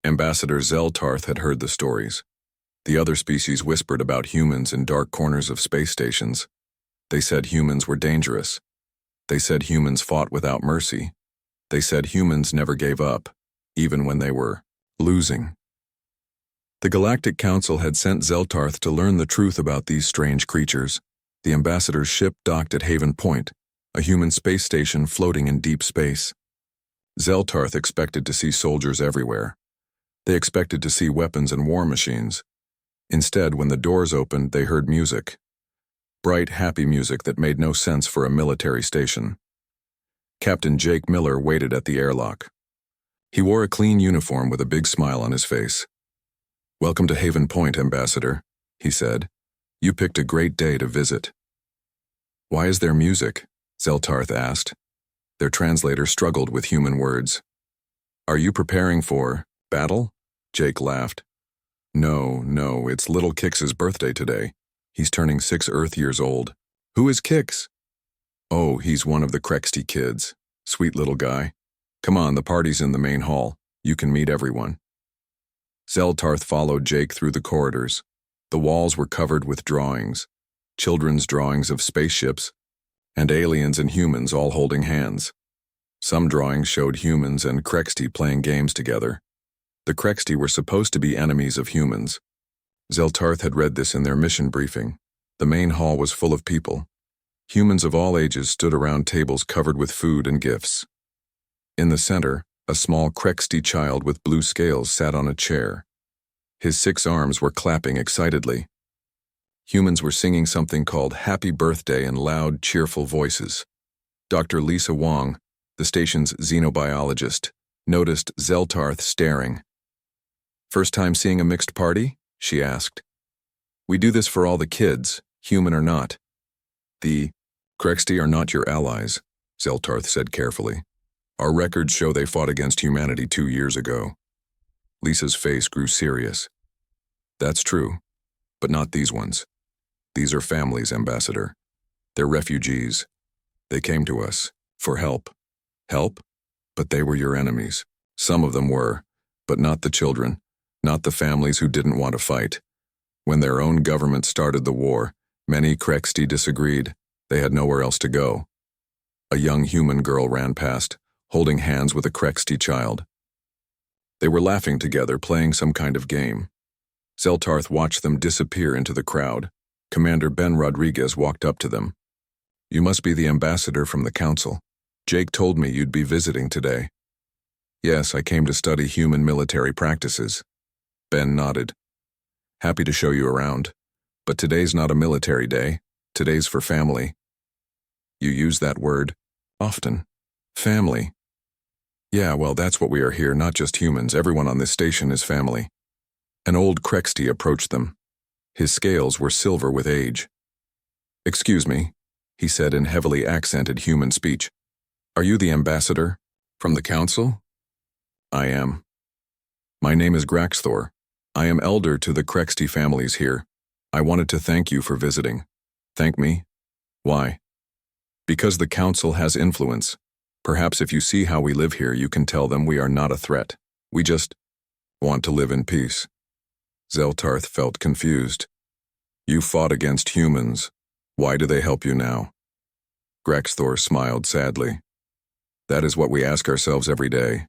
Ambassador Zeltarth had heard the stories. The other species whispered about humans in dark corners of space stations. They said humans were dangerous. They said humans fought without mercy. They said humans never gave up, even when they were losing. The Galactic Council had sent Zeltarth to learn the truth about these strange creatures. The ambassador's ship docked at Haven Point, a human space station floating in deep space. Zeltarth expected to see soldiers everywhere. They expected to see weapons and war machines. Instead, when the doors opened, they heard music. Bright, happy music that made no sense for a military station. Captain Jake Miller waited at the airlock. He wore a clean uniform with a big smile on his face. "Welcome to Haven Point, Ambassador," he said. "You picked a great day to visit." "Why is there music?" Zeltarth asked. Their translator struggled with human words. "Are you preparing for battle?" Jake laughed. No, it's little Kix's birthday today. He's turning 6 Earth years old." "Who is Kix?" "Oh, he's one of the Crexty kids. Sweet little guy. Come on, the party's in the main hall. You can meet everyone." Zeltarth followed Jake through the corridors. The walls were covered with drawings, children's drawings of spaceships, and aliens and humans all holding hands. Some drawings showed humans and Crexty playing games together. The Crexty were supposed to be enemies of humans. Zeltarth had read this in their mission briefing. The main hall was full of people. Humans of all ages stood around tables covered with food and gifts. In the center, a small Crexty child with blue scales sat on a chair. His 6 arms were clapping excitedly. Humans were singing something called Happy Birthday in loud, cheerful voices. Dr. Lisa Wong, the station's xenobiologist, noticed Zeltarth staring. "First time seeing a mixed party?" she asked. "We do this for all the kids, human or not." "The Crexty are not your allies," Zeltarth said carefully. "Our records show they fought against humanity 2 years ago." Lisa's face grew serious. "That's true, but not these ones. These are families, Ambassador. They're refugees. They came to us for help." "Help? But they were your enemies." "Some of them were, but not the children, not the families who didn't want to fight. When their own government started the war, many Crexty disagreed. They had nowhere else to go." A young human girl ran past, holding hands with a Crexty child. They were laughing together, playing some kind of game. Zeltarth watched them disappear into the crowd. Commander Ben Rodriguez walked up to them. "You must be the ambassador from the council. Jake told me you'd be visiting today." "Yes, I came to study human military practices." Ben nodded. "Happy to show you around. But today's not a military day. Today's for family." "You use that word often. Family." "Yeah, well, that's what we are here, not just humans. Everyone on this station is family." An old Crexty approached them. His scales were silver with age. "Excuse me," he said in heavily accented human speech. "Are you the ambassador from the council?" "I am." "My name is Graxthor. I am elder to the Crexty families here. I wanted to thank you for visiting." "Thank me? Why?" "Because the council has influence. Perhaps if you see how we live here, you can tell them we are not a threat. We just want to live in peace." Zeltarth felt confused. "You fought against humans. Why do they help you now?" Graxthor smiled sadly. "That is what we ask ourselves every day.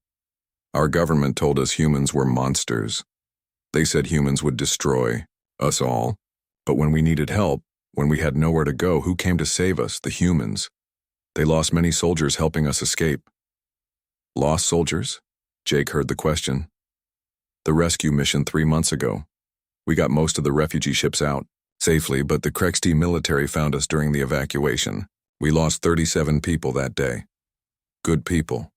Our government told us humans were monsters. They said humans would destroy us all. But when we needed help, when we had nowhere to go, who came to save us? The humans. They lost many soldiers helping us escape." "Lost soldiers?" Jake heard the question. "The rescue mission 3 months ago. We got most of the refugee ships out safely, but the Crexty military found us during the evacuation. We lost 37 people that day." "Good people."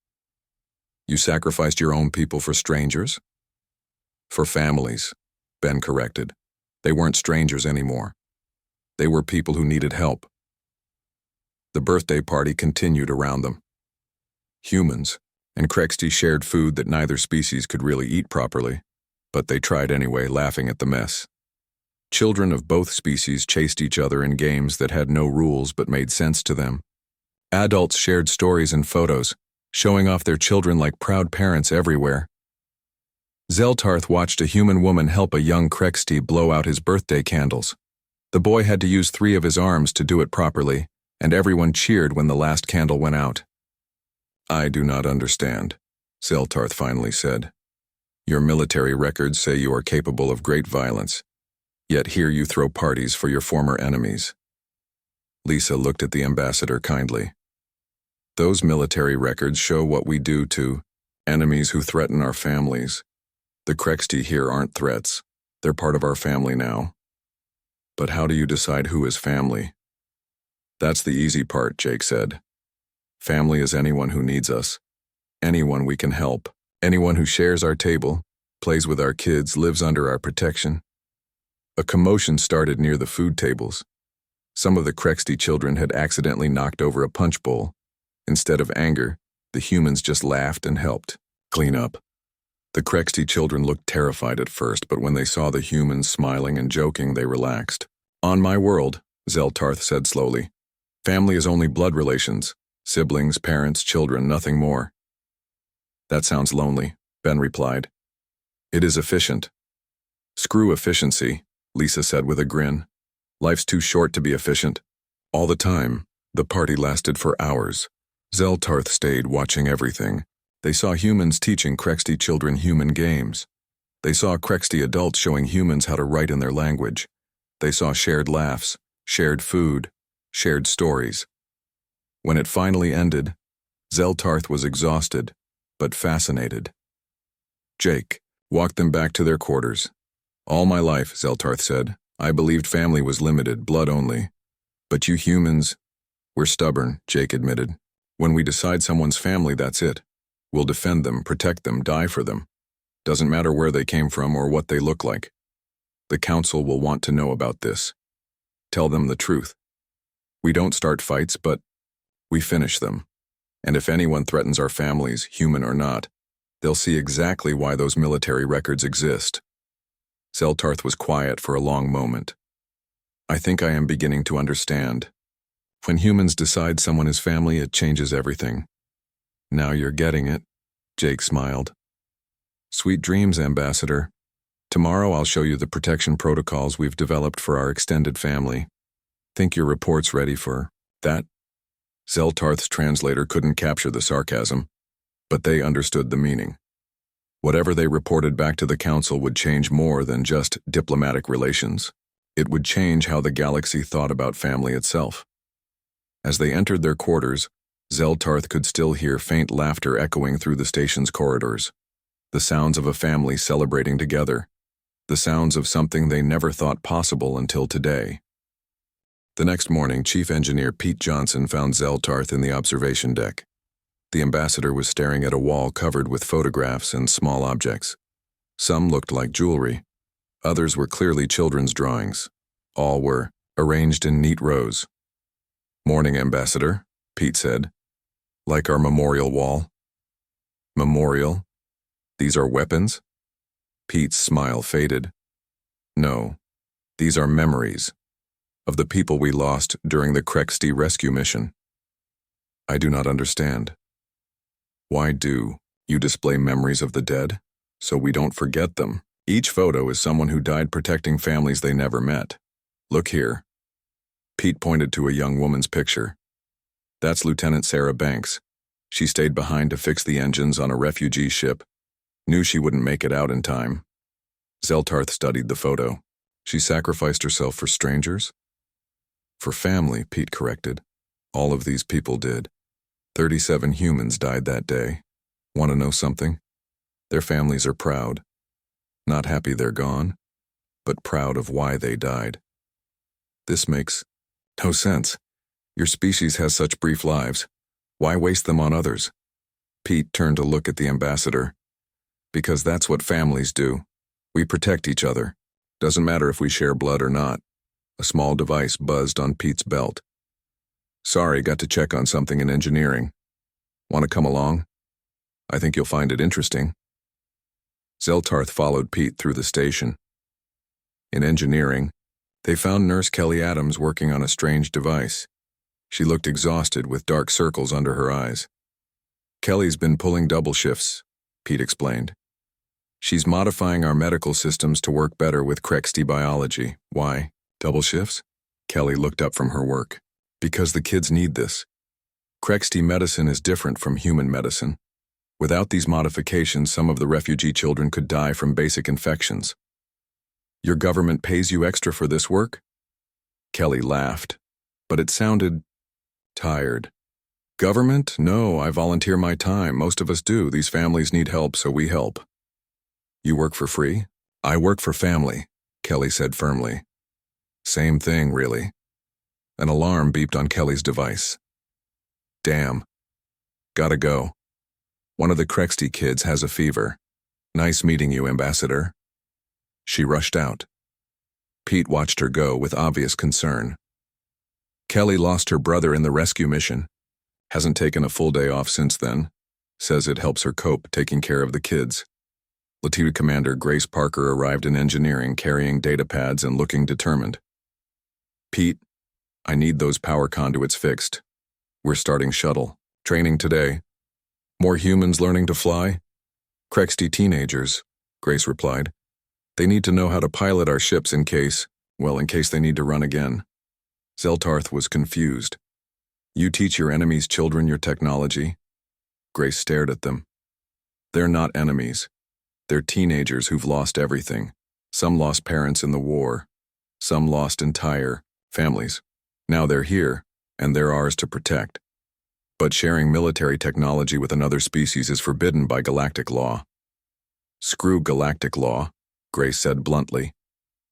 "You sacrificed your own people for strangers?" "For families," Ben corrected. "They weren't strangers anymore. They were people who needed help." The birthday party continued around them. Humans and Crexty shared food that neither species could really eat properly, but they tried anyway, laughing at the mess. Children of both species chased each other in games that had no rules but made sense to them. Adults shared stories and photos, showing off their children like proud parents everywhere. Zeltarth watched a human woman help a young Krexti blow out his birthday candles. The boy had to use 3 of his arms to do it properly, and everyone cheered when the last candle went out. "I do not understand," Zeltarth finally said. "Your military records say you are capable of great violence, yet here you throw parties for your former enemies." Lisa looked at the ambassador kindly. "Those military records show what we do to enemies who threaten our families. The Krexti here aren't threats. They're part of our family now." "But how do you decide who is family?" "That's the easy part," Jake said. "Family is anyone who needs us. Anyone we can help. Anyone who shares our table, plays with our kids, lives under our protection." A commotion started near the food tables. Some of the Krexti children had accidentally knocked over a punch bowl. Instead of anger, the humans just laughed and helped clean up. The Krexti children looked terrified at first, but when they saw the humans smiling and joking, they relaxed. "On my world," Zeltarth said slowly, "family is only blood relations. Siblings, parents, children, nothing more." "That sounds lonely," Ben replied. "It is efficient." "Screw efficiency," Lisa said with a grin. "Life's too short to be efficient." All the time, the party lasted for hours. Zeltarth stayed watching everything. They saw humans teaching Krexti children human games. They saw Krexti adults showing humans how to write in their language. They saw shared laughs, shared food, shared stories. When it finally ended, Zeltarth was exhausted, but fascinated. Jake walked them back to their quarters. "All my life," Zeltarth said, "I believed family was limited, blood only. But you humans, we're stubborn," Jake admitted. "When we decide someone's family, that's it. We'll defend them, protect them, die for them. Doesn't matter where they came from or what they look like. The council will want to know about this. Tell them the truth. We don't start fights, but we finish them. And if anyone threatens our families, human or not, they'll see exactly why those military records exist." Zeltarth was quiet for a long moment. "I think I am beginning to understand. When humans decide someone is family, it changes everything." "Now you're getting it," Jake smiled. "Sweet dreams, Ambassador. Tomorrow I'll show you the protection protocols we've developed for our extended family. Think your report's ready for that?" Zeltarth's translator couldn't capture the sarcasm, but they understood the meaning. Whatever they reported back to the council would change more than just diplomatic relations. It would change how the galaxy thought about family itself. As they entered their quarters, Zeltarth could still hear faint laughter echoing through the station's corridors. The sounds of a family celebrating together. The sounds of something they never thought possible until today. The next morning, Chief Engineer Pete Johnson found Zeltarth in the observation deck. The ambassador was staring at a wall covered with photographs and small objects. Some looked like jewelry. Others were clearly children's drawings. All were arranged in neat rows. "Morning, Ambassador," Pete said. "Like our memorial wall." "Memorial? These are weapons?" Pete's smile faded. "No, these are memories of the people we lost during the Krexti rescue mission." "I do not understand." "Why do you display memories of the dead? So we don't forget them. Each photo is someone who died protecting families they never met. Look here." Pete pointed to a young woman's picture. "That's Lieutenant Sarah Banks. She stayed behind to fix the engines on a refugee ship. Knew she wouldn't make it out in time." Zeltarth studied the photo. "She sacrificed herself for strangers?" "For family," Pete corrected. "All of these people did. 37 humans died that day. Want to know something? Their families are proud. Not happy they're gone, but proud of why they died. This makes no sense. Your species has such brief lives. Why waste them on others?" Pete turned to look at the ambassador. "Because that's what families do. We protect each other. Doesn't matter if we share blood or not." A small device buzzed on Pete's belt. "Sorry, got to check on something in engineering. Want to come along? I think you'll find it interesting." Zeltarth followed Pete through the station. In engineering, they found Nurse Kelly Adams working on a strange device. She looked exhausted with dark circles under her eyes. "Kelly's been pulling double shifts," Pete explained. She's modifying our medical systems to work better with Crexty biology. Why? Double shifts? Kelly looked up from her work. Because the kids need this. Crexty medicine is different from human medicine. Without these modifications, some of the refugee children could die from basic infections. Your government pays you extra for this work? Kelly laughed, but it sounded tired. Government? No, I volunteer my time. Most of us do. These families need help, so we help. You work for free? I work for family, Kelly said firmly. Same thing, really. An alarm beeped on Kelly's device. Damn. Gotta go. One of the Crexty kids has a fever. Nice meeting you, Ambassador. She rushed out. Pete watched her go with obvious concern. Kelly lost her brother in the rescue mission. Hasn't taken a full day off since then. Says it helps her cope taking care of the kids. Lieutenant Commander Grace Parker arrived in engineering carrying data pads and looking determined. Pete, I need those power conduits fixed. We're starting shuttle. Training today. More humans learning to fly? Crexty teenagers, Grace replied. They need to know how to pilot our ships in case they need to run again. Zeltarth was confused. You teach your enemies' children your technology? Grace stared at them. They're not enemies. They're teenagers who've lost everything. Some lost parents in the war. Some lost entire families. Now they're here, and they're ours to protect. But sharing military technology with another species is forbidden by galactic law. Screw galactic law, Grace said bluntly.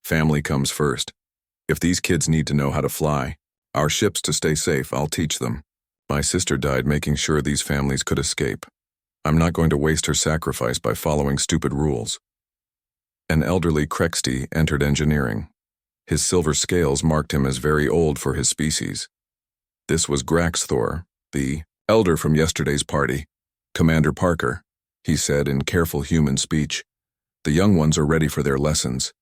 Family comes first. If these kids need to know how to fly, our ships to stay safe, I'll teach them. My sister died making sure these families could escape. I'm not going to waste her sacrifice by following stupid rules. An elderly Crexty entered engineering. His silver scales marked him as very old for his species. This was Graxthor, the elder from yesterday's party. Commander Parker, he said in careful human speech. The young ones are ready for their lessons.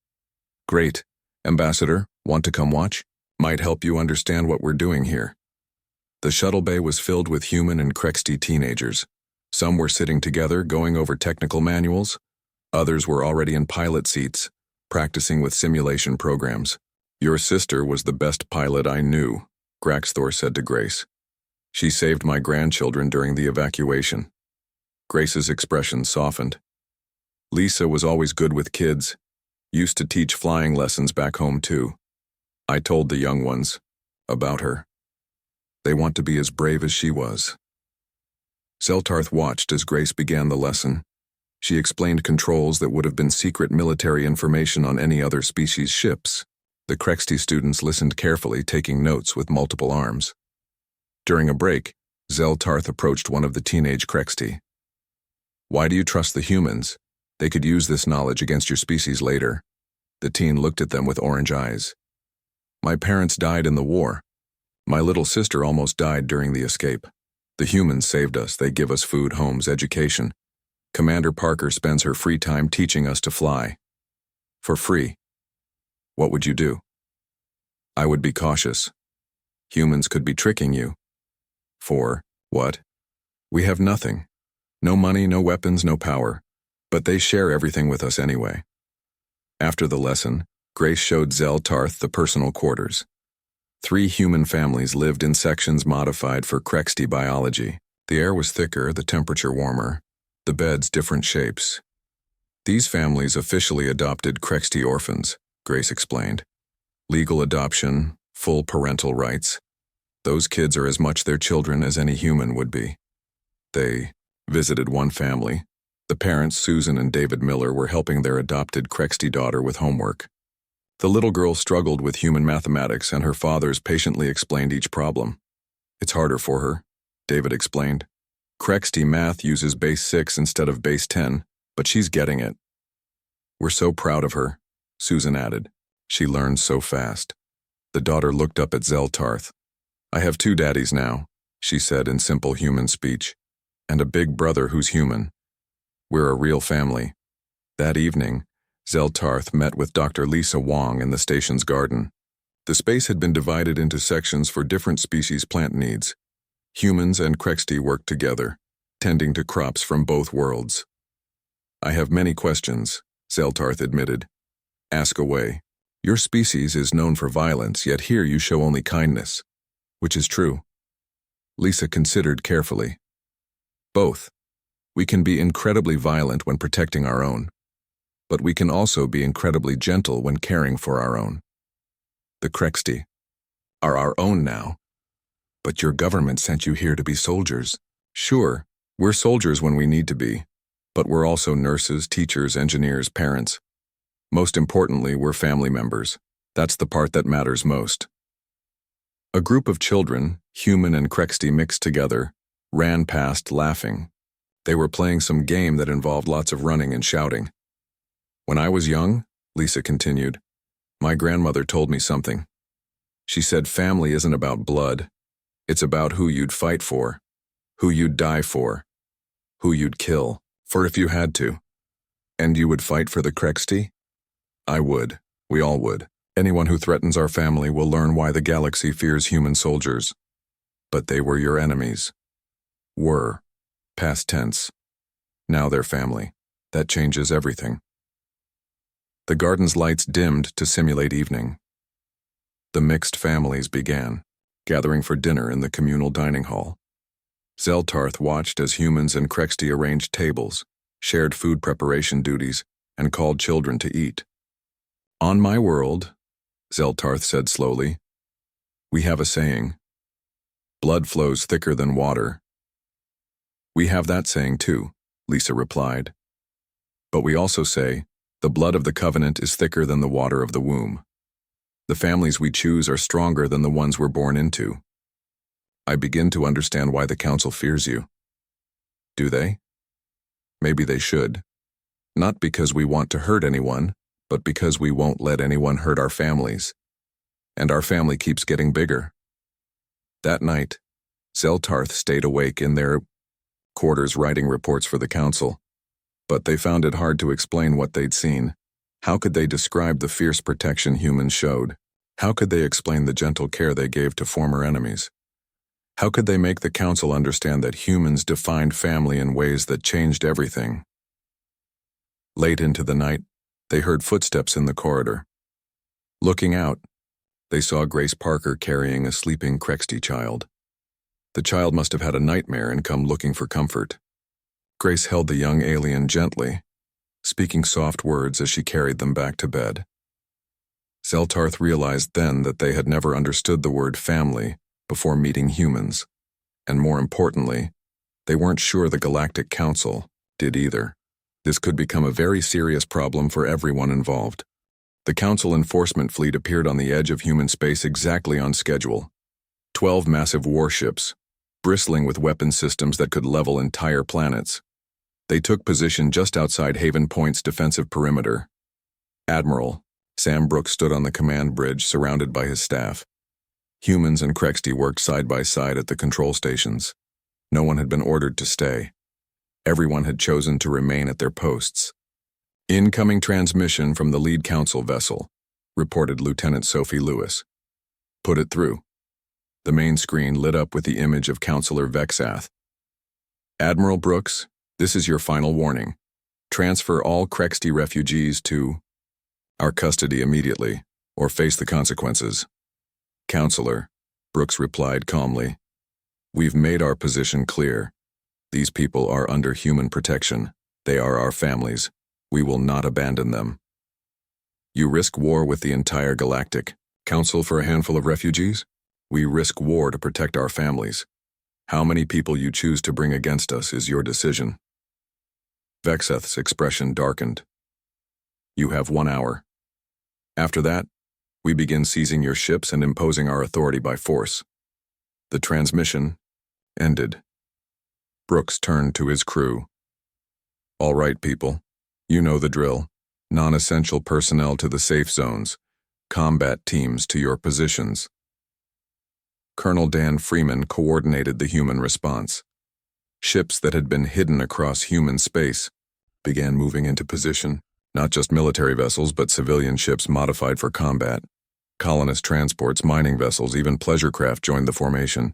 Great. Ambassador, want to come watch? Might help you understand what we're doing here. The shuttle bay was filled with human and Crexty teenagers. Some were sitting together, going over technical manuals. Others were already in pilot seats, practicing with simulation programs. Your sister was the best pilot I knew, Graxthor said to Grace. She saved my grandchildren during the evacuation. Grace's expression softened. Lisa was always good with kids. Used to teach flying lessons back home too. I told the young ones about her. They want to be as brave as she was. Zeltarth watched as Grace began the lesson. She explained controls that would have been secret military information on any other species' ships. The Crexty students listened carefully, taking notes with multiple arms. During a break, Zeltarth approached one of the teenage Crexty. Why do you trust the humans? They could use this knowledge against your species later. The teen looked at them with orange eyes. My parents died in the war. My little sister almost died during the escape. The humans saved us. They give us food, homes, education. Commander Parker spends her free time teaching us to fly. For free. What would you do? I would be cautious. Humans could be tricking you. For what? We have nothing. No money, no weapons, no power. But they share everything with us anyway. After the lesson, Grace showed Zeltarth the personal quarters. 3 human families lived in sections modified for Crexty biology. The air was thicker, the temperature warmer, the beds different shapes. These families officially adopted Crexty orphans, Grace explained. Legal adoption, full parental rights. Those kids are as much their children as any human would be. They visited one family. The parents, Susan and David Miller, were helping their adopted Crexty daughter with homework. The little girl struggled with human mathematics, and her fathers patiently explained each problem. It's harder for her, David explained. Crexty math uses base 6 instead of base 10, but she's getting it. We're so proud of her, Susan added. She learns so fast. The daughter looked up at Zeltarth. I have 2 daddies now, she said in simple human speech, and a big brother who's human. We're a real family. That evening, Zeltarth met with Dr. Lisa Wong in the station's garden. The space had been divided into sections for different species' plant needs. Humans and Crexty worked together, tending to crops from both worlds. I have many questions, Zeltarth admitted. Ask away. Your species is known for violence, yet here you show only kindness. Which is true? Lisa considered carefully. Both. We can be incredibly violent when protecting our own, but we can also be incredibly gentle when caring for our own. The Krexti are our own now. But your government sent you here to be soldiers. Sure, we're soldiers when we need to be, but we're also nurses, teachers, engineers, parents. Most importantly, we're family members. That's the part that matters most. A group of children, human and Krexti mixed together, ran past laughing. They were playing some game that involved lots of running and shouting. When I was young, Lisa continued, my grandmother told me something. She said family isn't about blood. It's about who you'd fight for, who you'd die for, who you'd kill, for if you had to. And you would fight for the Krexti? I would. We all would. Anyone who threatens our family will learn why the galaxy fears human soldiers. But they were your enemies. Were. Past tense. Now they're family. That changes everything. The garden's lights dimmed to simulate evening. The mixed families began, gathering for dinner in the communal dining hall. Zeltarth watched as humans and Krexti arranged tables, shared food preparation duties, and called children to eat. On my world, Zeltarth said slowly, we have a saying, blood flows thicker than water. We have that saying too, Lisa replied. But we also say, the blood of the covenant is thicker than the water of the womb. The families we choose are stronger than the ones we're born into. I begin to understand why the council fears you. Do they? Maybe they should. Not because we want to hurt anyone, but because we won't let anyone hurt our families. And our family keeps getting bigger. That night, Zeltarth stayed awake in their quarters writing reports for the council, but they found it hard to explain what they'd seen. How could they describe the fierce protection humans showed? How could they explain the gentle care they gave to former enemies? How could they make the council understand that humans defined family in ways that changed everything? Late into the night, they heard footsteps in the corridor. Looking out, they saw Grace Parker carrying a sleeping Krexti child. The child must have had a nightmare and come looking for comfort. Grace held the young alien gently, speaking soft words as she carried them back to bed. Zeltarth realized then that they had never understood the word family before meeting humans, and more importantly, they weren't sure the Galactic Council did either. This could become a very serious problem for everyone involved. The Council enforcement fleet appeared on the edge of human space exactly on schedule. 12 massive warships, bristling with weapon systems that could level entire planets. They took position just outside Haven Point's defensive perimeter. Admiral Sam Brooks stood on the command bridge surrounded by his staff. Humans and Krexti worked side by side at the control stations. No one had been ordered to stay. Everyone had chosen to remain at their posts. Incoming transmission from the lead council vessel, reported Lieutenant Sophie Lewis. Put it through. The main screen lit up with the image of Counselor Vexath. Admiral Brooks, this is your final warning. Transfer all Krexti refugees to our custody immediately, or face the consequences. Counselor, Brooks replied calmly. We've made our position clear. These people are under human protection. They are our families. We will not abandon them. You risk war with the entire Galactic Council for a handful of refugees? We risk war to protect our families. How many people you choose to bring against us is your decision. Vexath's expression darkened. You have 1 hour. After that, we begin seizing your ships and imposing our authority by force. The transmission ended. Brooks turned to his crew. All right, people. You know the drill. Non-essential personnel to the safe zones. Combat teams to your positions. Colonel Dan Freeman coordinated the human response. Ships that had been hidden across human space began moving into position. Not just military vessels, but civilian ships modified for combat. Colonist transports, mining vessels, even pleasure craft joined the formation.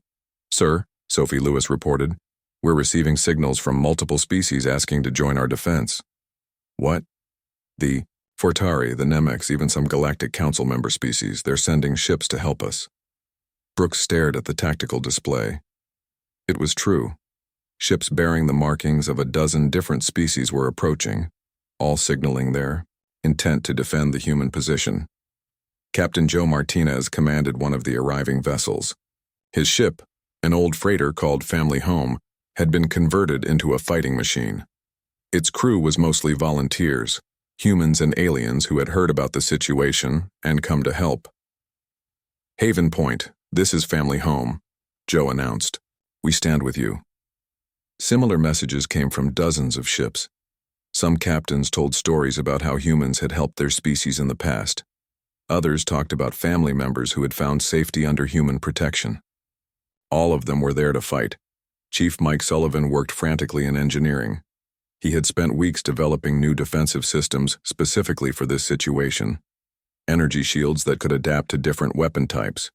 Sir, Sophie Lewis reported, we're receiving signals from multiple species asking to join our defense. What? The Fortari, the Nemex, even some Galactic Council member species, they're sending ships to help us. Brooks stared at the tactical display. It was true. Ships bearing the markings of a dozen different species were approaching, all signaling their intent to defend the human position. Captain Joe Martinez commanded one of the arriving vessels. His ship, an old freighter called Family Home, had been converted into a fighting machine. Its crew was mostly volunteers, humans and aliens who had heard about the situation and come to help. "Haven Point, this is Family Home," Joe announced. "We stand with you." Similar messages came from dozens of ships. Some captains told stories about how humans had helped their species in the past. Others talked about family members who had found safety under human protection. All of them were there to fight. Chief Mike Sullivan worked frantically in engineering. He had spent weeks developing new defensive systems specifically for this situation. Energy shields that could adapt to different weapon types.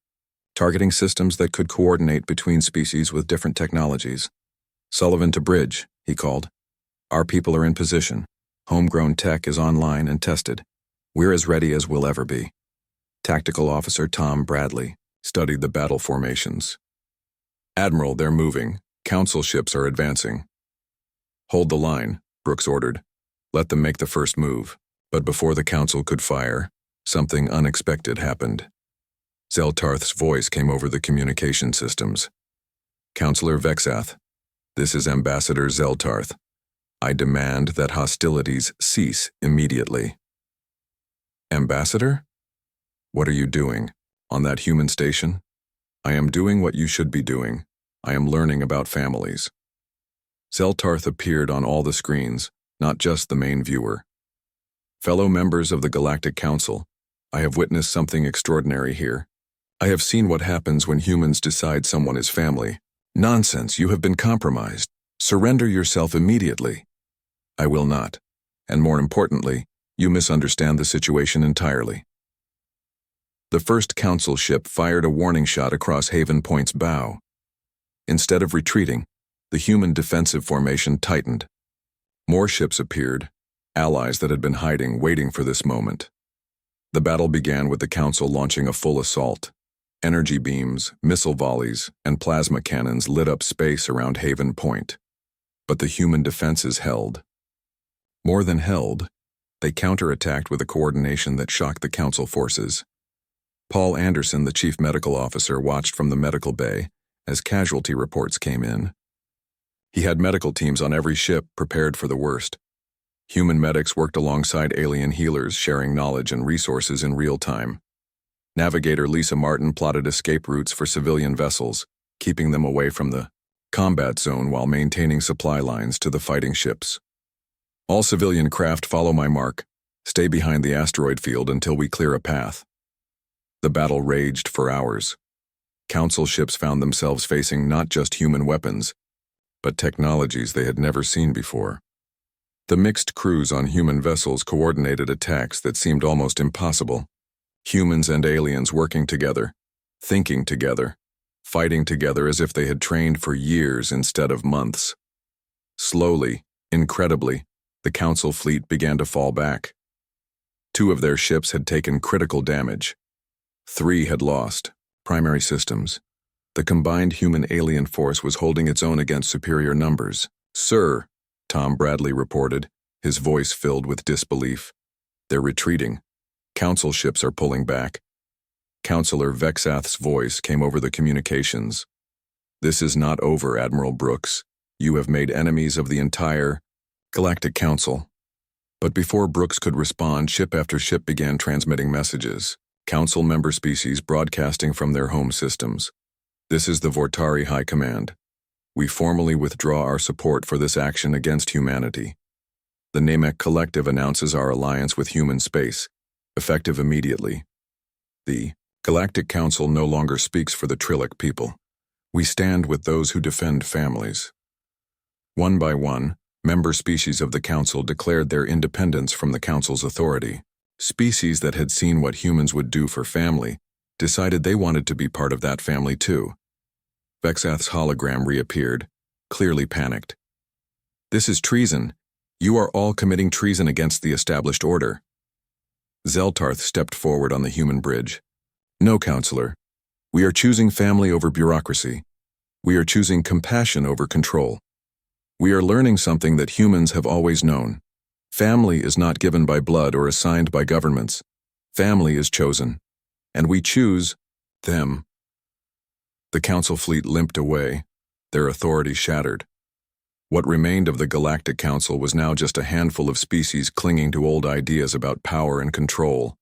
Targeting systems that could coordinate between species with different technologies. "Sullivan to bridge," he called. "Our people are in position. Homegrown tech is online and tested. We're as ready as we'll ever be." Tactical Officer Tom Bradley studied the battle formations. "Admiral, they're moving. Council ships are advancing." "Hold the line," Brooks ordered. "Let them make the first move." But before the Council could fire, something unexpected happened. Zeltarth's voice came over the communication systems. "Counselor Vexath, this is Ambassador Zeltarth. I demand that hostilities cease immediately." "Ambassador? What are you doing? On that human station?" "I am doing what you should be doing. I am learning about families." Zeltarth appeared on all the screens, not just the main viewer. "Fellow members of the Galactic Council, I have witnessed something extraordinary here. I have seen what happens when humans decide someone is family. Nonsense, you have been compromised. Surrender yourself immediately." "I will not. And more importantly, you misunderstand the situation entirely." The first Council ship fired a warning shot across Haven Point's bow. Instead of retreating, the human defensive formation tightened. More ships appeared, allies that had been hiding, waiting for this moment. The battle began with the Council launching a full assault. Energy beams, missile volleys, and plasma cannons lit up space around Haven Point. But the human defenses held. More than held, they counterattacked with a coordination that shocked the Council forces. Paul Anderson, the chief medical officer, watched from the medical bay as casualty reports came in. He had medical teams on every ship prepared for the worst. Human medics worked alongside alien healers, sharing knowledge and resources in real time. Navigator Lisa Martin plotted escape routes for civilian vessels, keeping them away from the combat zone while maintaining supply lines to the fighting ships. "All civilian craft follow my mark. Stay behind the asteroid field until we clear a path." The battle raged for hours. Council ships found themselves facing not just human weapons, but technologies they had never seen before. The mixed crews on human vessels coordinated attacks that seemed almost impossible. Humans and aliens working together, thinking together, fighting together as if they had trained for years instead of months. Slowly, incredibly, the Council fleet began to fall back. 2 of their ships had taken critical damage. 3 had lost primary systems. The combined human-alien force was holding its own against superior numbers. "Sir," Tom Bradley reported, his voice filled with disbelief. "They're retreating. Council ships are pulling back." Counselor Vexath's voice came over the communications. "This is not over, Admiral Brooks. You have made enemies of the entire Galactic Council." But before Brooks could respond, ship after ship began transmitting messages. Council member species broadcasting from their home systems. "This is the Vortari High Command. We formally withdraw our support for this action against humanity. The Namek Collective announces our alliance with human space, effective immediately. The Galactic Council no longer speaks for the Trillic people. We stand with those who defend families." One by one, member species of the Council declared their independence from the Council's authority. Species that had seen what humans would do for family decided they wanted to be part of that family too. Vexath's hologram reappeared, clearly panicked. "This is treason. You are all committing treason against the established order. Zeltarth stepped forward on the human bridge. No, Counselor. We are choosing family over bureaucracy. We are choosing compassion over control. We are learning something that humans have always known. Family is not given by blood or assigned by governments. Family is chosen. And we choose them. The Council fleet limped away, their authority shattered. What remained of the Galactic Council was now just a handful of species clinging to old ideas about power and control.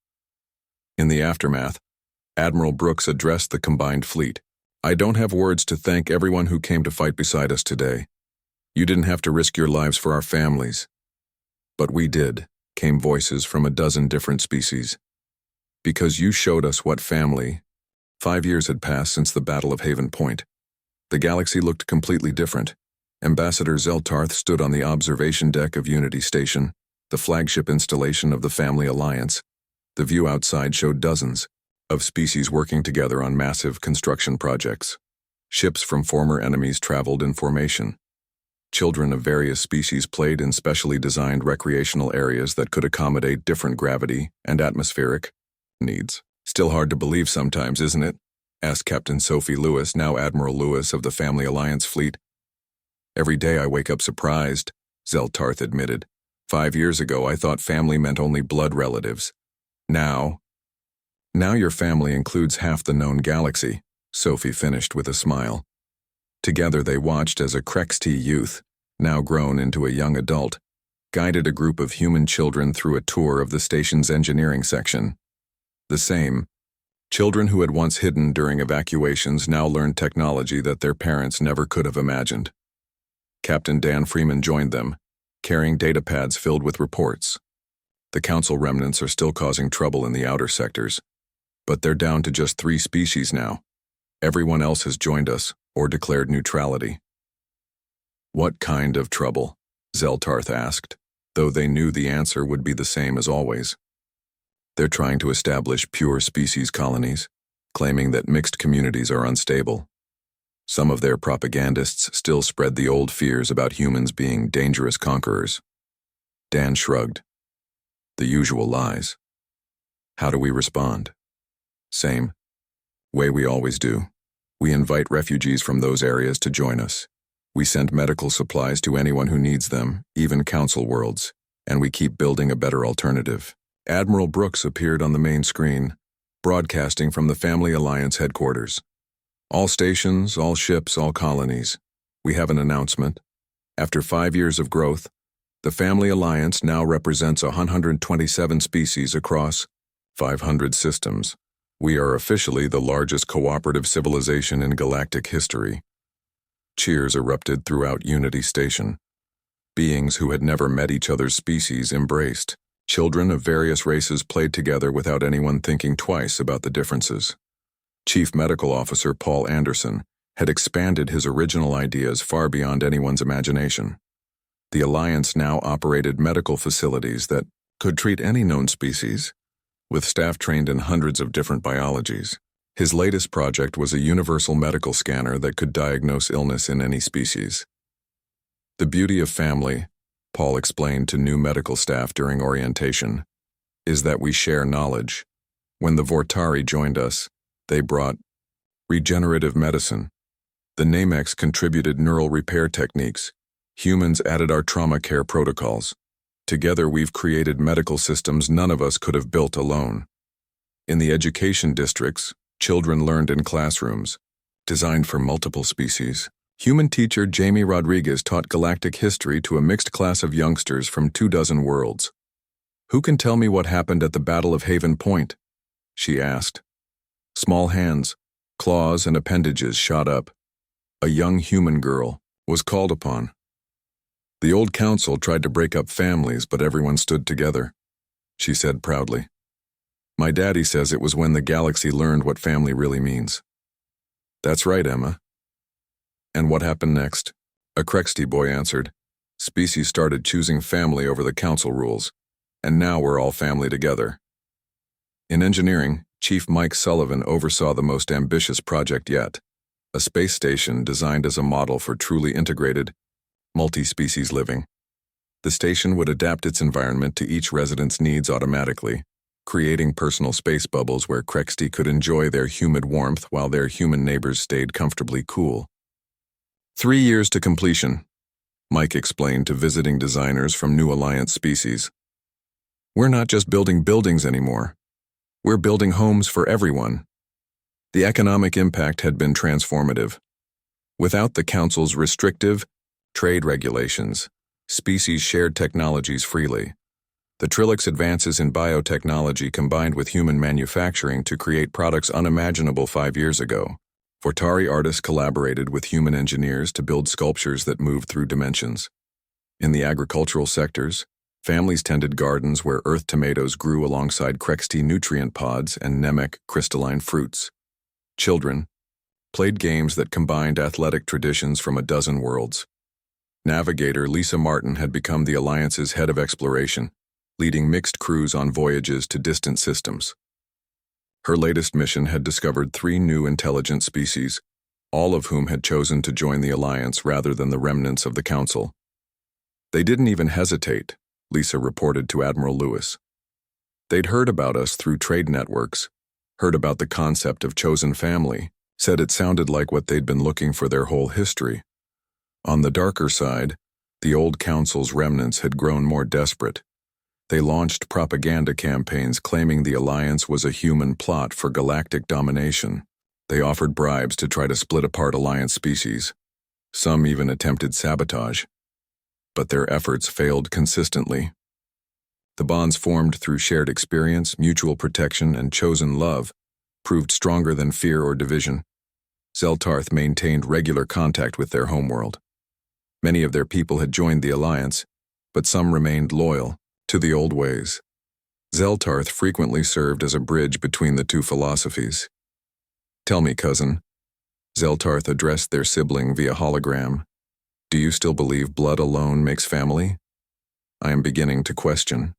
In the aftermath, Admiral Brooks addressed the combined fleet. I don't have words to thank everyone who came to fight beside us today. You didn't have to risk your lives for our families. But we did, came voices from a dozen different species. Because you showed us what family. 5 years had passed since the Battle of Haven Point. The galaxy looked completely different. Ambassador Zeltarth stood on the observation deck of Unity Station, the flagship installation of the Family Alliance. The view outside showed dozens of species working together on massive construction projects. Ships from former enemies traveled in formation. Children of various species played in specially designed recreational areas that could accommodate different gravity and atmospheric needs. Still hard to believe sometimes, isn't it? Asked Captain Sophie Lewis, now Admiral Lewis of the Family Alliance fleet. Every day I wake up surprised, Zeltarth admitted. 5 years ago I thought family meant only blood relatives. Now your family includes half the known galaxy, Sophie finished with a smile. Together they watched as a Krexti youth, now grown into a young adult, guided a group of human children through a tour of the station's engineering section. The same children who had once hidden during evacuations now learned technology that their parents never could have imagined. Captain Dan Freeman joined them, carrying datapads filled with reports. The Council remnants are still causing trouble in the outer sectors, but they're down to just 3 species now. Everyone else has joined us or declared neutrality. What kind of trouble? Zeltarth asked, though they knew the answer would be the same as always. They're trying to establish pure species colonies, claiming that mixed communities are unstable. Some of their propagandists still spread the old fears about humans being dangerous conquerors. Dan shrugged. The usual lies. How do we respond? Same way we always do. We invite refugees from those areas to join us. We send medical supplies to anyone who needs them, even Council worlds, and we keep building a better alternative. Admiral Brooks appeared on the main screen, broadcasting from the Family Alliance headquarters. All stations, all ships, all colonies. We have an announcement. After 5 years of growth, the Family Alliance now represents 127 species across 500 systems. We are officially the largest cooperative civilization in galactic history. Cheers erupted throughout Unity Station. Beings who had never met each other's species embraced. Children of various races played together without anyone thinking twice about the differences. Chief Medical Officer Paul Anderson had expanded his original ideas far beyond anyone's imagination. The Alliance now operated medical facilities that could treat any known species, with staff trained in hundreds of different biologies. His latest project was a universal medical scanner that could diagnose illness in any species. The beauty of family, Paul explained to new medical staff during orientation, is that we share knowledge. When the Vortari joined us, they brought regenerative medicine. The Namex contributed neural repair techniques. Humans added our trauma care protocols. Together we've created medical systems none of us could have built alone. In the education districts, children learned in classrooms, designed for multiple species. Human teacher Jamie Rodriguez taught galactic history to a mixed class of youngsters from 24 worlds. Who can tell me what happened at the Battle of Haven Point? She asked. Small hands, claws, and appendages shot up. A young human girl was called upon. The old council tried to break up families, but everyone stood together, she said proudly. My daddy says it was when the galaxy learned what family really means. That's right, Emma. And what happened next? A Krexti boy answered. Species started choosing family over the council rules, and now we're all family together. In engineering, Chief Mike Sullivan oversaw the most ambitious project yet, a space station designed as a model for truly integrated, multi-species living. The station would adapt its environment to each resident's needs automatically, creating personal space bubbles where Krexty could enjoy their humid warmth while their human neighbors stayed comfortably cool. 3 years to completion, Mike explained to visiting designers from New Alliance species. We're not just building buildings anymore. We're building homes for everyone. The economic impact had been transformative. Without the Council's restrictive trade regulations, species shared technologies freely. The Trillich's advances in biotechnology combined with human manufacturing to create products unimaginable 5 years ago. Fortari artists collaborated with human engineers to build sculptures that moved through dimensions. In the agricultural sectors, families tended gardens where earth tomatoes grew alongside Krexty nutrient pods and Namek crystalline fruits. Children played games that combined athletic traditions from a dozen worlds. Navigator Lisa Martin had become the Alliance's head of exploration, leading mixed crews on voyages to distant systems. Her latest mission had discovered 3 new intelligent species, all of whom had chosen to join the Alliance rather than the remnants of the Council. They didn't even hesitate, Lisa reported to Admiral Lewis. They'd heard about us through trade networks, heard about the concept of chosen family, said it sounded like what they'd been looking for their whole history. On the darker side, the old Council's remnants had grown more desperate. They launched propaganda campaigns claiming the Alliance was a human plot for galactic domination. They offered bribes to try to split apart Alliance species. Some even attempted sabotage. But their efforts failed consistently. The bonds formed through shared experience, mutual protection, and chosen love proved stronger than fear or division. Zeltarth maintained regular contact with their homeworld. Many of their people had joined the Alliance, but some remained loyal to the old ways. Zeltarth frequently served as a bridge between the two philosophies. Tell me, cousin, Zeltarth addressed their sibling via hologram, do you still believe blood alone makes family? I am beginning to question.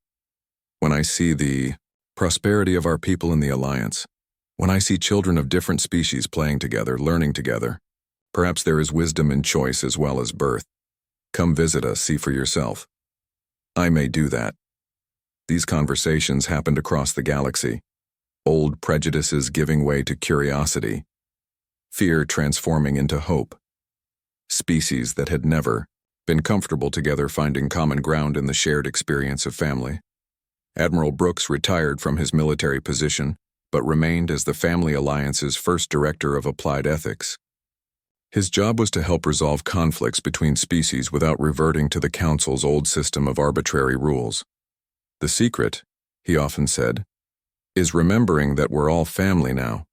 When I see the prosperity of our people in the Alliance, when I see children of different species playing together, learning together, perhaps there is wisdom in choice as well as birth. Come visit us, see for yourself. I may do that. These conversations happened across the galaxy, old prejudices giving way to curiosity, fear transforming into hope. Species that had never been comfortable together finding common ground in the shared experience of family. Admiral Brooks retired from his military position, but remained as the Family Alliance's first director of applied ethics. His job was to help resolve conflicts between species without reverting to the Council's old system of arbitrary rules. The secret, he often said, is remembering that we're all family now.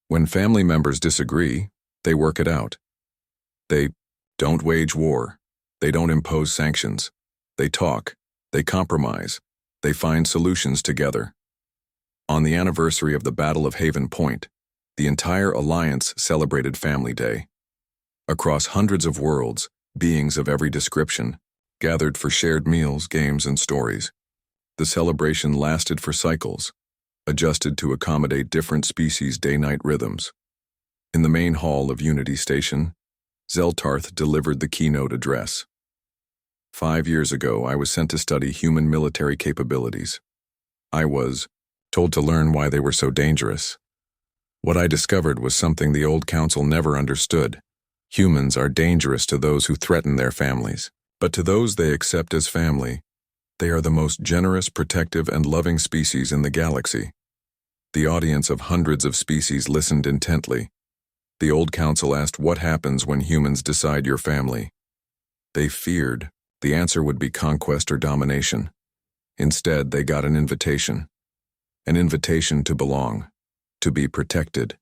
When family members disagree, they work it out. They don't wage war. They don't impose sanctions. They talk. They compromise. They find solutions together. On the anniversary of the Battle of Haven Point, the entire Alliance celebrated Family Day. Across hundreds of worlds, beings of every description gathered for shared meals, games, and stories. The celebration lasted for cycles, adjusted to accommodate different species' day-night rhythms. In the main hall of Unity Station, Zeltarth delivered the keynote address. 5 years ago, I was sent to study human military capabilities. I was told to learn why they were so dangerous. What I discovered was something the old Council never understood. Humans are dangerous to those who threaten their families, but to those they accept as family, they are the most generous, protective, and loving species in the galaxy. The audience of hundreds of species listened intently. The old Council asked what happens when humans decide your family. They feared the answer would be conquest or domination. Instead, they got an invitation to belong, to be protected,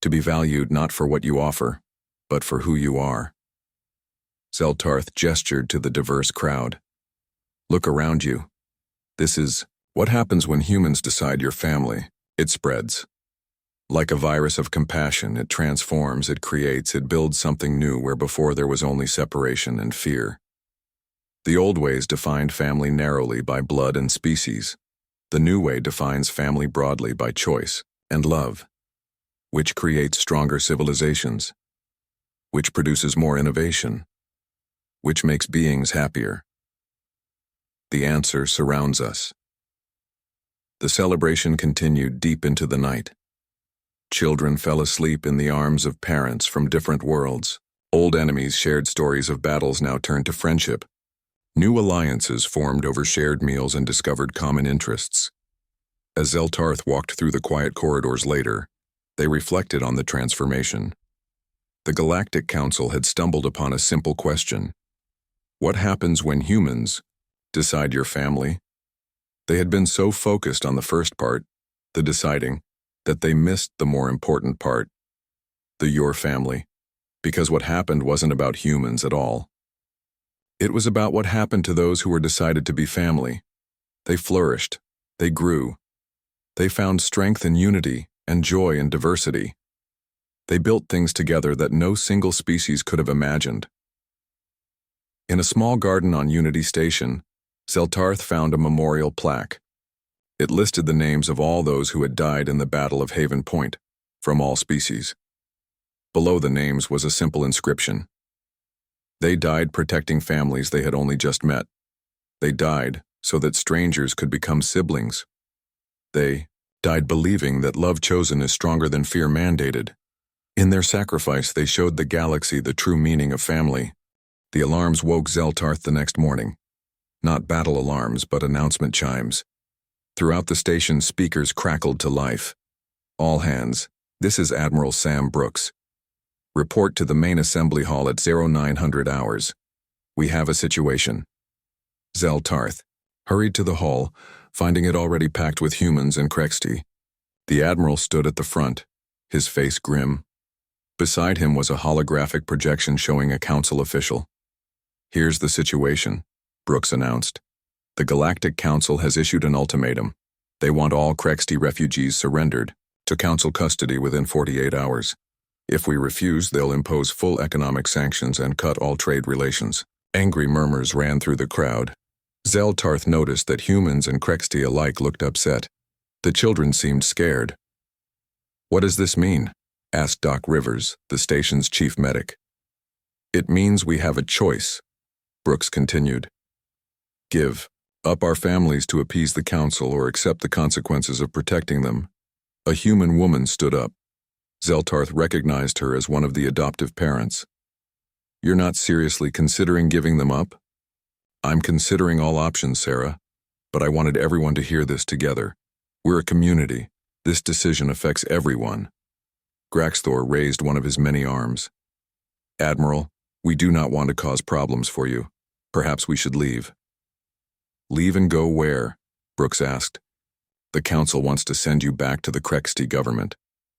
to be valued not for what you offer, but for who you are. Zeltarth gestured to the diverse crowd. Look around you. This is what happens when humans decide your family. It spreads. Like a virus of compassion, it transforms, it creates, it builds something new where before there was only separation and fear. The old ways defined family narrowly by blood and species. The new way defines family broadly by choice and love, which creates stronger civilizations, which produces more innovation, which makes beings happier. The answer surrounds us. The celebration continued deep into the night. Children fell asleep in the arms of parents from different worlds. Old enemies shared stories of battles now turned to friendship. New alliances formed over shared meals and discovered common interests. As Zeltarth walked through the quiet corridors later, they reflected on the transformation. The Galactic Council had stumbled upon a simple question. What happens when humans decide your family? They had been so focused on the first part, the deciding, that they missed the more important part, the your family, because what happened wasn't about humans at all. It was about what happened to those who were decided to be family. They flourished, they grew, they found strength in unity and joy in diversity. They built things together that no single species could have imagined. In a small garden on Unity Station, Zeltarth found a memorial plaque. It listed the names of all those who had died in the Battle of Haven Point, from all species. Below the names was a simple inscription. They died protecting families they had only just met. They died so that strangers could become siblings. They died believing that love chosen is stronger than fear mandated. In their sacrifice, they showed the galaxy the true meaning of family. The alarms woke Zeltarth the next morning. Not battle alarms, but announcement chimes. Throughout the station, speakers crackled to life. All hands, this is Admiral Sam Brooks. Report to the main assembly hall at 0900 hours. We have a situation. Zeltarth hurried to the hall, finding it already packed with humans and Krexti. The Admiral stood at the front, his face grim. Beside him was a holographic projection showing a council official. Here's the situation, Brooks announced. The Galactic Council has issued an ultimatum. They want all Krexti refugees surrendered to council custody within 48 hours. If we refuse, they'll impose full economic sanctions and cut all trade relations. Angry murmurs ran through the crowd. Zeltarth noticed that humans and Krexti alike looked upset. The children seemed scared. What does this mean? Asked Doc Rivers, the station's chief medic. It means we have a choice, Brooks continued. Give up our families to appease the council or accept the consequences of protecting them. A human woman stood up. Zeltarth recognized her as one of the adoptive parents. You're not seriously considering giving them up? I'm considering all options, Sarah, but I wanted everyone to hear this together. We're a community. This decision affects everyone. Graxthor raised one of his many arms. Admiral, we do not want to cause problems for you. Perhaps we should leave. Leave and go where? Brooks asked. The council wants to send you back to the Krexti government,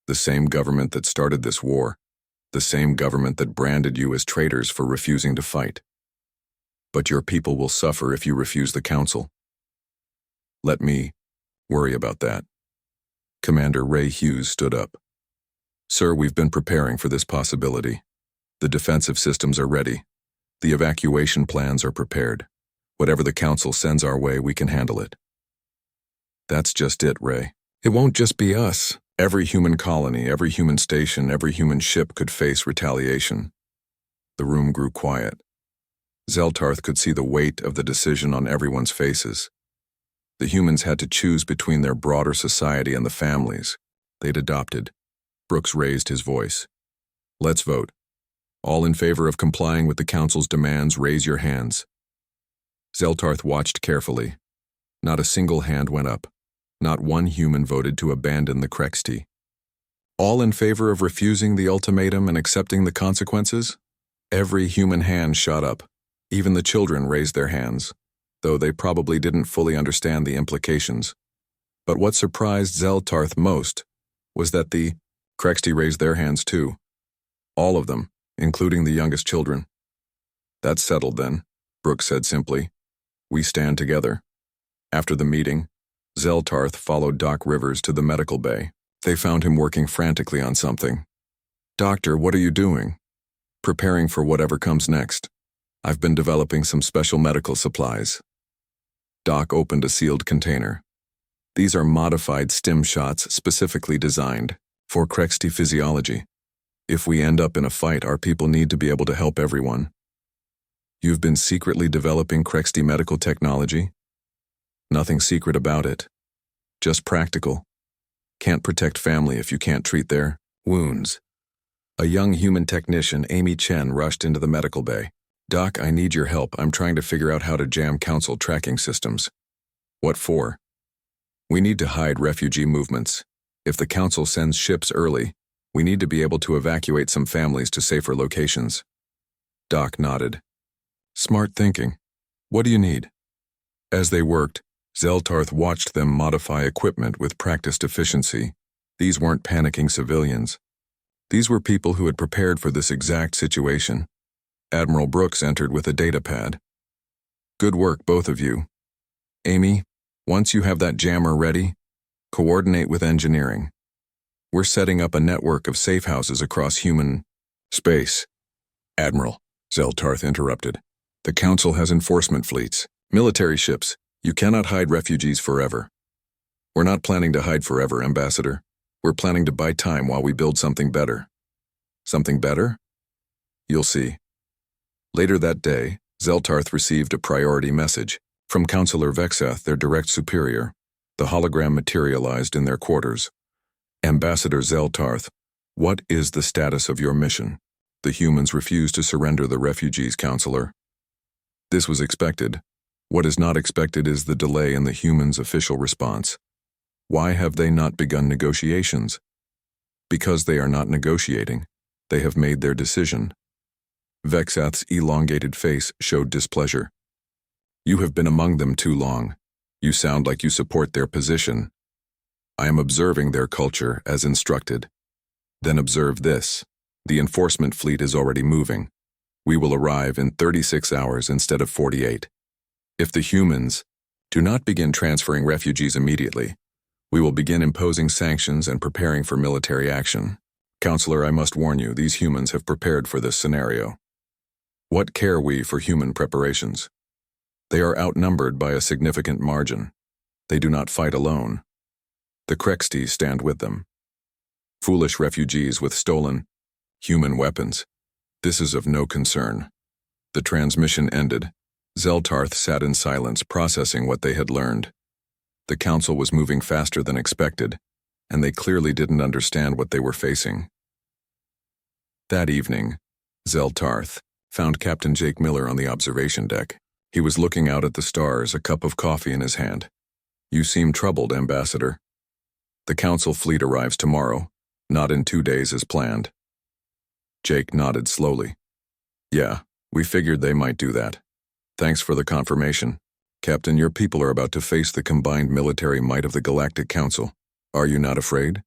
the same government that started this war, the same government that branded you as traitors for refusing to fight. But your people will suffer if you refuse the council. Let me worry about that. Commander Ray Hughes stood up. Sir, we've been preparing for this possibility. The defensive systems are ready. The evacuation plans are prepared. Whatever the council sends our way, we can handle it. That's just it, Ray. It won't just be us. Every human colony, every human station, every human ship could face retaliation. The room grew quiet. Zeltarth could see the weight of the decision on everyone's faces. The humans had to choose between their broader society and the families they'd adopted. Brooks raised his voice. Let's vote. All in favor of complying with the council's demands, raise your hands. Zeltarth watched carefully. Not a single hand went up. Not one human voted to abandon the Krexti. All in favor of refusing the ultimatum and accepting the consequences? Every human hand shot up. Even the children raised their hands, though they probably didn't fully understand the implications. But what surprised Zeltarth most was that the Krexti raised their hands too. All of them, including the youngest children. That's settled then, Brooks said simply. We stand together. After the meeting, Zeltarth followed Doc Rivers to the medical bay. They found him working frantically on something. Doctor, what are you doing? Preparing for whatever comes next. I've been developing some special medical supplies. Doc opened a sealed container. These are modified stim shots specifically designed for Krexti physiology. If we end up in a fight, our people need to be able to help everyone. You've been secretly developing Krexti medical technology? Nothing secret about it. Just practical. Can't protect family if you can't treat their wounds. A young human technician, Amy Chen, rushed into the medical bay. "Doc, I need your help. I'm trying to figure out how to jam council tracking systems." "What for?" "We need to hide refugee movements. If the council sends ships early, we need to be able to evacuate some families to safer locations." Doc nodded. "Smart thinking. What do you need?" As they worked, Zeltarth watched them modify equipment with practiced efficiency. These weren't panicking civilians. These were people who had prepared for this exact situation. Admiral Brooks entered with a data pad. "Good work, both of you. Amy, once you have that jammer ready, coordinate with engineering. We're setting up a network of safe houses across human space." "Admiral," Zeltarth interrupted, "the Council has enforcement fleets, military ships. You cannot hide refugees forever." "We're not planning to hide forever, Ambassador. We're planning to buy time while we build something better." "Something better?" "You'll see." Later that day, Zeltarth received a priority message from Counselor Vexath, their direct superior. The hologram materialized in their quarters. "Ambassador Zeltarth, what is the status of your mission? The humans refuse to surrender the refugees, Counselor." This was expected. What is not expected is the delay in the humans' official response. Why have they not begun negotiations? Because they are not negotiating. They have made their decision. Vexath's elongated face showed displeasure. "You have been among them too long. You sound like you support their position. I am observing their culture as instructed." "Then observe this. The enforcement fleet is already moving. We will arrive in 36 hours instead of 48. If the humans do not begin transferring refugees immediately, we will begin imposing sanctions and preparing for military action. Counselor, I must warn you, these humans have prepared for this scenario. What care we for human preparations? They are outnumbered by a significant margin. They do not fight alone. The Krexties stand with them. Foolish refugees with stolen human weapons. This is of no concern." The transmission ended. Zeltarth sat in silence, processing what they had learned. The council was moving faster than expected, and they clearly didn't understand what they were facing. That evening, Zeltarth found Captain Jake Miller on the observation deck. He was looking out at the stars, a cup of coffee in his hand. "You seem troubled, Ambassador." "The council fleet arrives tomorrow, not in 2 days as planned." Jake nodded slowly. "Yeah, we figured they might do that. Thanks for the confirmation. Captain, your people are about to face the combined military might of the Galactic Council. Are you not afraid?"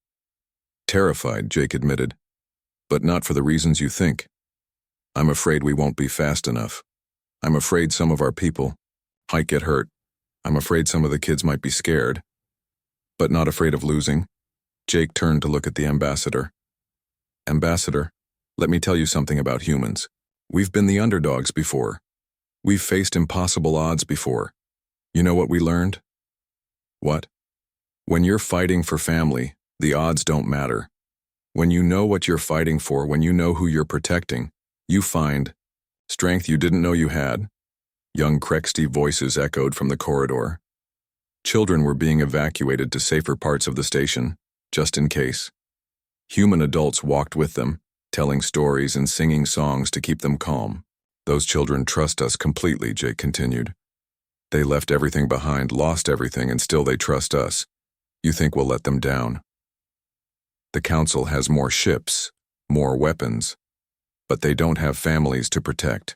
"Terrified," Jake admitted. "But not for the reasons you think. I'm afraid we won't be fast enough. I'm afraid some of our people might get hurt. I'm afraid some of the kids might be scared. But not afraid of losing." Jake turned to look at the ambassador. "Ambassador, let me tell you something about humans. We've been the underdogs before. We've faced impossible odds before. You know what we learned?" "What?" "When you're fighting for family, the odds don't matter. When you know what you're fighting for, when you know who you're protecting, you find strength you didn't know you had." Young Krexty voices echoed from the corridor. Children were being evacuated to safer parts of the station, just in case. Human adults walked with them, telling stories and singing songs to keep them calm. "Those children trust us completely," Jake continued. "They left everything behind, lost everything, and still they trust us. You think we'll let them down?" "The Council has more ships, more weapons, but they don't have families to protect.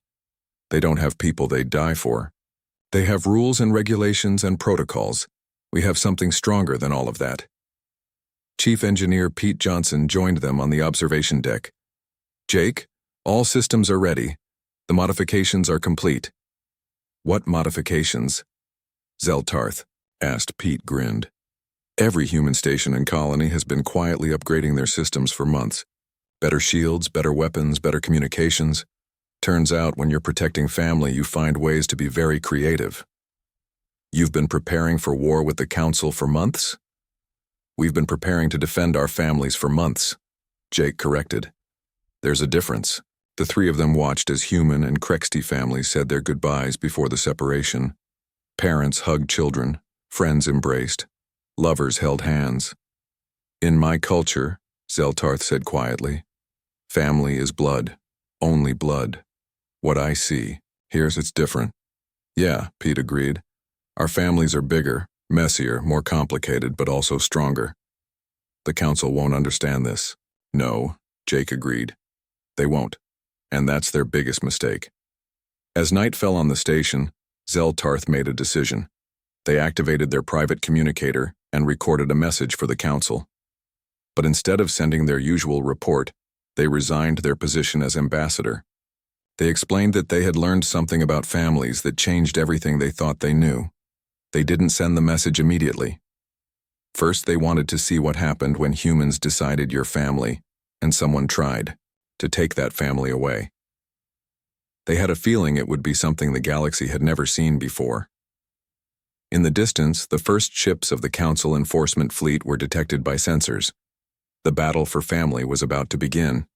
They don't have people they'd die for. They have rules and regulations and protocols. We have something stronger than all of that." Chief Engineer Pete Johnson joined them on the observation deck. "Jake, all systems are ready. The modifications are complete." "What modifications?" Zeltarth asked. Pete grinned. "Every human station and colony has been quietly upgrading their systems for months. Better shields, better weapons, better communications. Turns out when you're protecting family, you find ways to be very creative." "You've been preparing for war with the Council for months?" "We've been preparing to defend our families for months," Jake corrected. "There's a difference." The three of them watched as human and Krexty families said their goodbyes before the separation. Parents hugged children. Friends embraced. Lovers held hands. In my culture, Zeltarth said quietly, family is blood. Only blood. What I see. Here's it's different. Yeah, Pete agreed. Our families are bigger, messier, more complicated, but also stronger. The council won't understand this. No, Jake agreed. They won't. And that's their biggest mistake. As night fell on the station, Zeltarth made a decision. They activated their private communicator and recorded a message for the council. But instead of sending their usual report, they resigned their position as ambassador. They explained that they had learned something about families that changed everything they thought they knew. They didn't send the message immediately. First, they wanted to see what happened when humans decided you're family, and someone tried to take that family away. They had a feeling it would be something the galaxy had never seen before. In the distance, the first ships of the Council enforcement fleet were detected by sensors. The battle for family was about to begin.